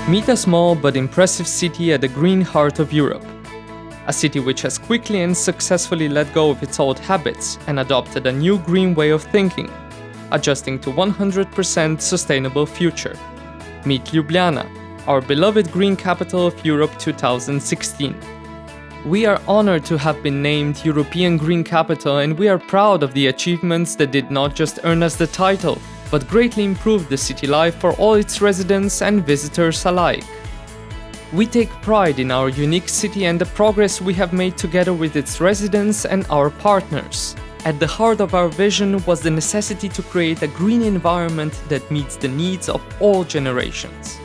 Meet a small but impressive city at the green heart of Europe. A city which has quickly and successfully let go of its old habits and adopted a new green way of thinking, adjusting to 100% sustainable future. Meet Ljubljana, our beloved green capital of Europe 2016. We are honored to have been named European Green Capital, and we are proud of the achievements that did not just earn us the title, but greatly improved the city life for all its residents and visitors alike. We take pride in our unique city and the progress we have made together with its residents and our partners. At the heart of our vision was the necessity to create a green environment that meets the needs of all generations.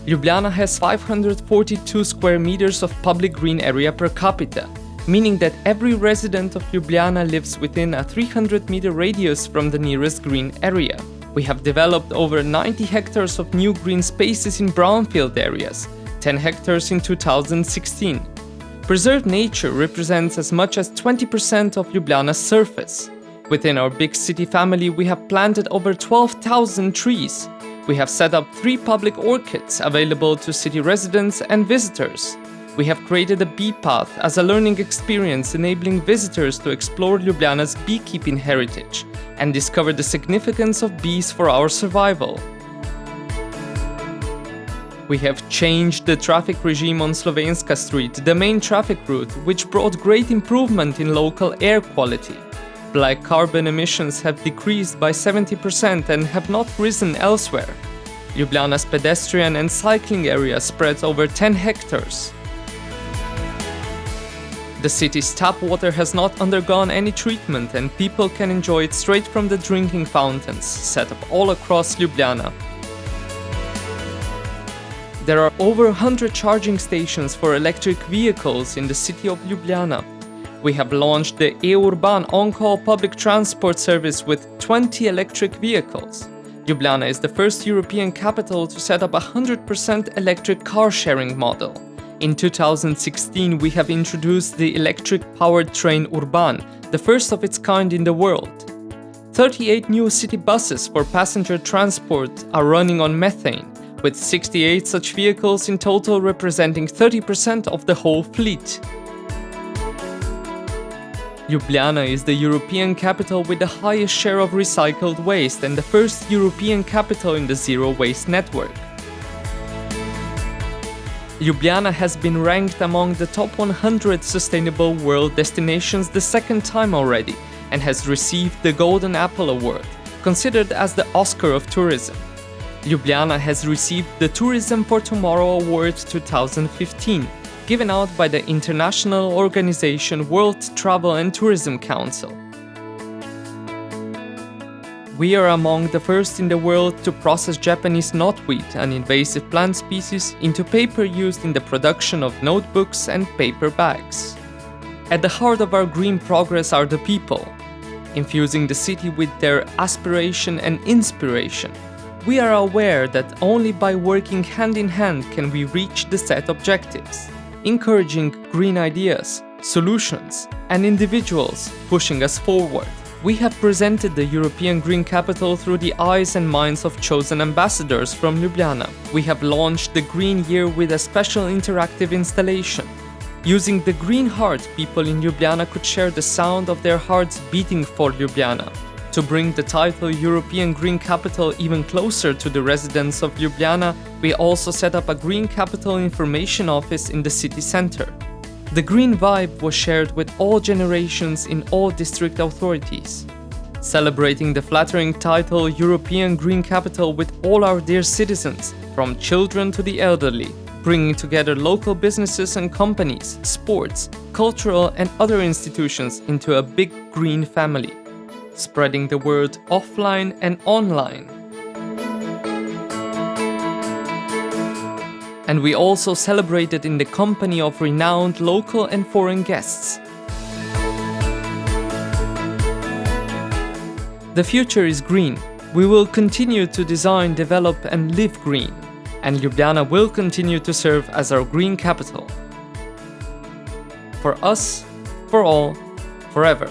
Ljubljana has 542 square meters of public green area per capita, meaning that every resident of Ljubljana lives within a 300-meter radius from the nearest green area. We have developed over 90 hectares of new green spaces in brownfield areas, 10 hectares in 2016. Preserved nature represents as much as 20% of Ljubljana's surface. Within our big city family, we have planted over 12,000 trees. We have set up 3 public orchids available to city residents and visitors. We have created a bee path as a learning experience enabling visitors to explore Ljubljana's beekeeping heritage and discover the significance of bees for our survival. We have changed the traffic regime on Slovenska Street, the main traffic route, which brought great improvement in local air quality. Black carbon emissions have decreased by 70% and have not risen elsewhere. Ljubljana's pedestrian and cycling area spreads over 10 hectares. The city's tap water has not undergone any treatment and people can enjoy it straight from the drinking fountains set up all across Ljubljana. There are over 100 charging stations for electric vehicles in the city of Ljubljana. We have launched the E-Urban on-call public transport service with 20 electric vehicles. Ljubljana is the first European capital to set up a 100% electric car-sharing model. In 2016, we have introduced the electric-powered train Urban, the first of its kind in the world. 38 new city buses for passenger transport are running on methane, with 68 such vehicles in total representing 30% of the whole fleet. Ljubljana is the European capital with the highest share of recycled waste and the first European capital in the Zero Waste Network. Ljubljana has been ranked among the top 100 sustainable world destinations the second time already and has received the Golden Apple Award, considered as the Oscar of tourism. Ljubljana has received the Tourism for Tomorrow Award 2015, given out by the international organization World Travel and Tourism Council. We are among the first in the world to process Japanese knotweed, an invasive plant species, into paper used in the production of notebooks and paper bags. At the heart of our green progress are the people, infusing the city with their aspiration and inspiration. We are aware that only by working hand in hand can we reach the set objectives, encouraging green ideas, solutions, and individuals pushing us forward. We have presented the European Green Capital through the eyes and minds of chosen ambassadors from Ljubljana. We have launched the Green Year with a special interactive installation. Using the green heart, people in Ljubljana could share the sound of their hearts beating for Ljubljana. To bring the title European Green Capital even closer to the residents of Ljubljana, we also set up a Green Capital Information Office in the city center. The green vibe was shared with all generations in all district authorities. Celebrating the flattering title European Green Capital with all our dear citizens, from children to the elderly, bringing together local businesses and companies, sports, cultural and other institutions into a big green family, spreading the word offline and online. And we also celebrated in the company of renowned local and foreign guests. The future is green. We will continue to design, develop and live green. and Ljubljana will continue to serve as our green capital. For us, for all, forever.